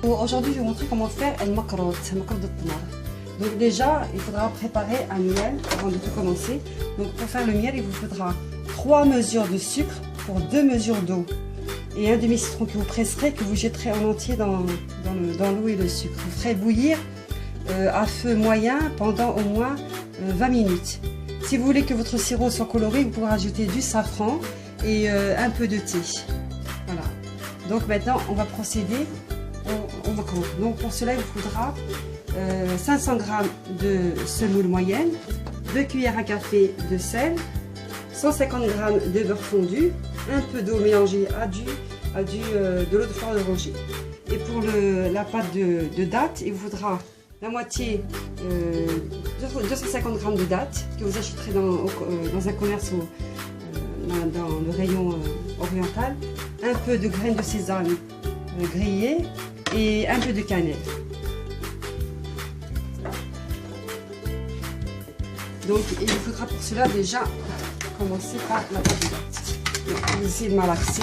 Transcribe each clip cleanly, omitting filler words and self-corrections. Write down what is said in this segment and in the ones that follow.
Aujourd'hui, je vais vous montrer comment faire un macarotte de tamar. Donc déjà, il faudra préparer un miel avant de tout commencer. Donc pour faire le miel, il vous faudra 3 mesures de sucre pour 2 mesures d'eau. Et un demi-citron que vous presserez, que vous jetterez en entier dans l'eau et le sucre. Vous ferez bouillir à feu moyen pendant au moins 20 minutes. Si vous voulez que votre sirop soit coloré, vous pouvez rajouter du safran et un peu de thé. Voilà. Donc maintenant, on va procéder au macaron. Donc pour cela, il vous faudra 500 g de semoule moyenne, 2 cuillères à café de sel, 150 g de beurre fondu, un peu d'eau mélangée de l'eau de fleur d'oranger. Et pour la pâte de dattes, il vous faudra la moitié, 250 g de dattes que vous achèterez dans un commerce dans le rayon oriental, un peu de graines de sésame grillées et un peu de cannelle. Donc il vous faudra pour cela déjà commencer par la pâte de dattes. Donc vous essayez de malaxer.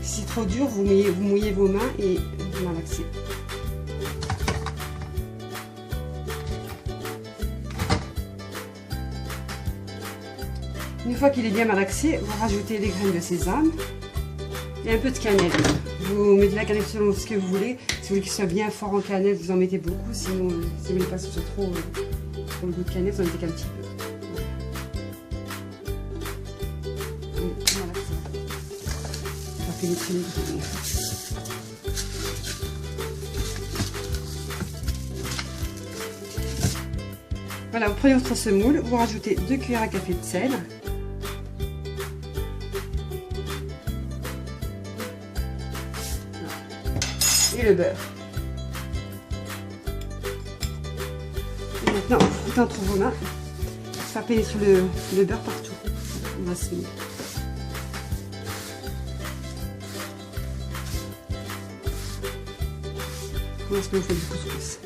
Si c'est trop dur, vous mouillez vos mains et vous malaxez. Une fois qu'il est bien malaxé, vous rajoutez les graines de sésame et un peu de cannelle. Vous mettez la cannelle selon ce que vous voulez. Si vous voulez qu'il soit bien fort en cannelle, vous en mettez beaucoup. Sinon, si vous voulez pas que ce soit trop le goût de cannelle, vous en mettez qu'un petit peu. Voilà, ça va pénétrer les graines. Voilà, vous prenez votre semoule, vous rajoutez 2 cuillères à café de sel. Et le beurre. Et maintenant, vous frottez entre vos mains pour faire pénétrer le beurre partout. On va se mettre. Comment est-ce que vous faites du couscous?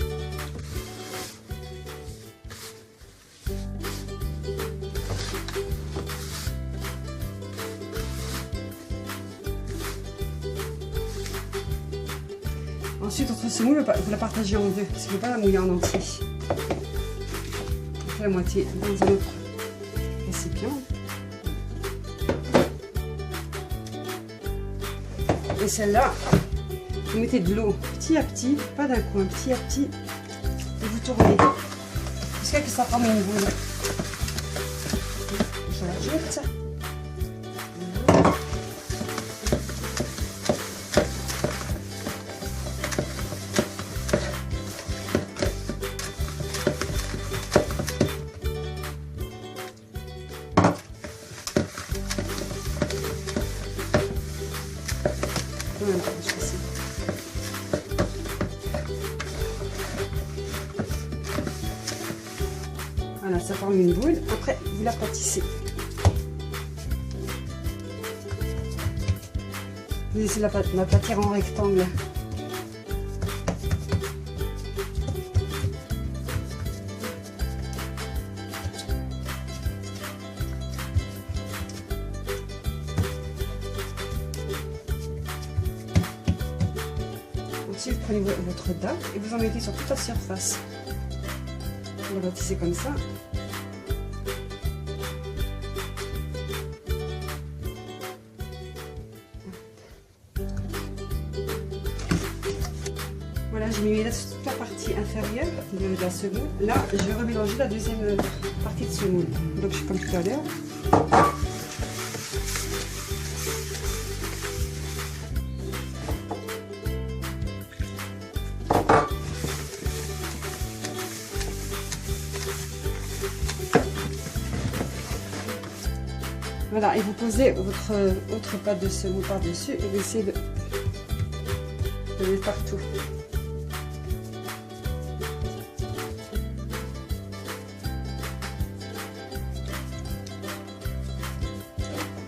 Ensuite, votre semoule, vous la partagez en deux, parce qu'il ne faut pas la mouiller en entier. On fait la moitié dans un autre récipient. Et celle-là, vous mettez de l'eau petit à petit, pas d'un coup, petit à petit, et vous tournez jusqu'à ce que ça forme une boule. Je la jette. Voilà, ça forme une boule. Après, vous la pâtissez. Vous laissez la pâtir en rectangle. Ensuite, vous prenez votre date et vous en mettez sur toute la surface. Vous la bâtissez comme ça. Voilà, j'ai mis là sur toute la partie inférieure de la semoule. Là, je vais remélanger la deuxième partie de semoule. Donc, je suis comme tout à l'heure. Voilà, et vous posez votre autre pâte de semoule par-dessus et vous essayez de mettre partout.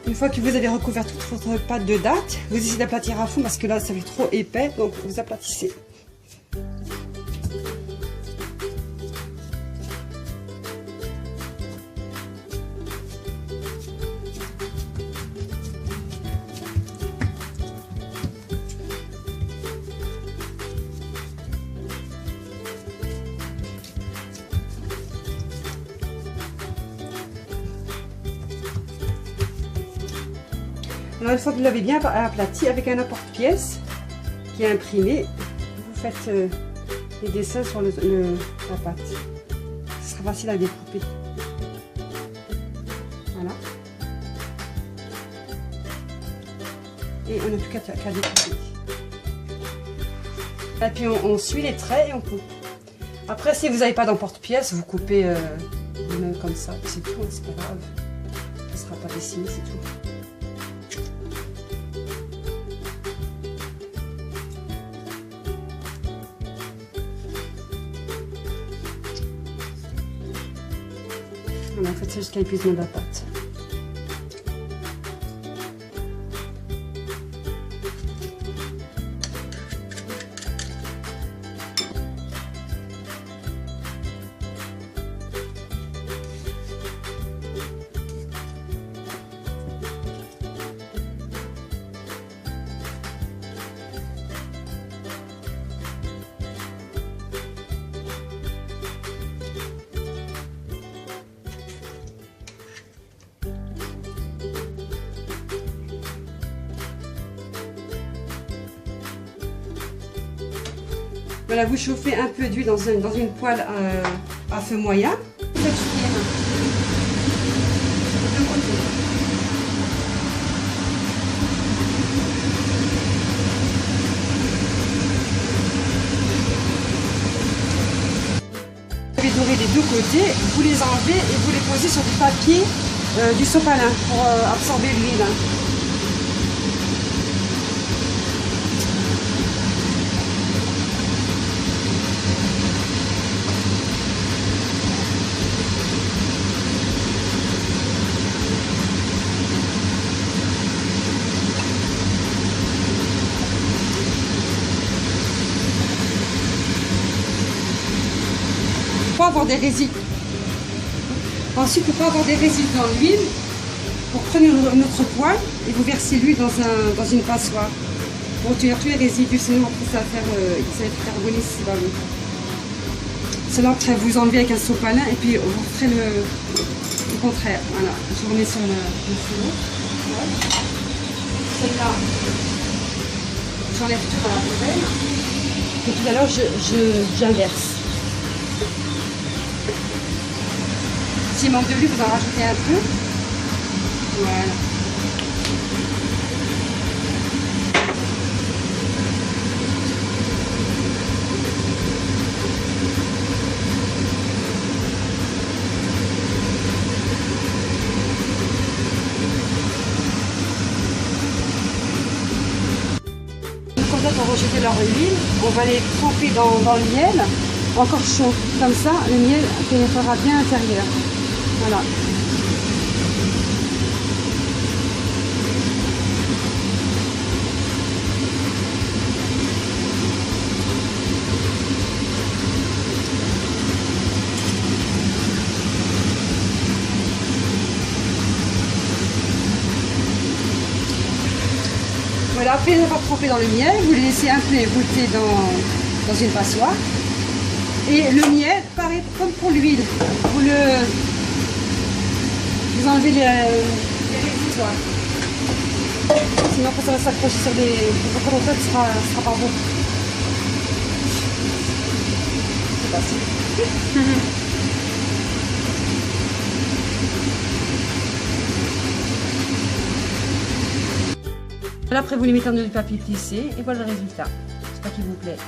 Une fois que vous avez recouvert toute votre pâte de dattes, vous essayez d'aplatir à fond parce que là ça fait trop épais, donc vous aplatissez. Alors une fois que vous l'avez bien aplati avec un apporte-pièce qui est imprimé, vous faites les dessins sur la pâte. Ce sera facile à découper. Voilà. Et on n'a plus qu'à découper. Et puis on suit les traits et on coupe. Après, si vous n'avez pas d'emporte-pièce, vous coupez vous-même comme ça. C'est tout, c'est pas grave. Ça ne sera pas dessiné, c'est tout. Voilà, faites ça jusqu'à l'épuisement de la pâte. Voilà, vous chauffez un peu d'huile dans une poêle à feu moyen. Faites cuire de deux côtés. Vous les dorez des deux côtés, vous les enlevez et vous les posez sur du papier du sopalin pour absorber l'huile. Pour avoir des résidus. Ensuite, pour pas avoir des résidus dans l'huile, vous prenez notre poêle et vous versez l'huile dans une passoire pour obtenir tous les résidus, sinon après ça va être carboné si c'est pas bon. Cela après vous enlevez avec un sopalin et puis vous ferez le contraire. Voilà, je remets sur le four. Ouais. Celle-là, j'enlève tout dans la poubelle et tout à l'heure j'inverse. S'il manque de l'huile, vous en rajoutez un peu. Voilà. Quand on va rejeter leur huile, on va les tremper dans le miel, encore chaud. Comme ça, le miel pénétrera bien à l'intérieur. Voilà. Voilà, après avoir trempé dans le miel, vous le laissez un peu égoutter dans une passoire. Et le miel, pareil comme pour l'huile, vous enlevez les résidus. Sinon, après ça va s'accrocher sur des... Encore longtemps, ce sera pas bon. C'est facile. Voilà, après vous les mettez dans du papier plissé et voilà le résultat. J'espère qu'il vous plaît.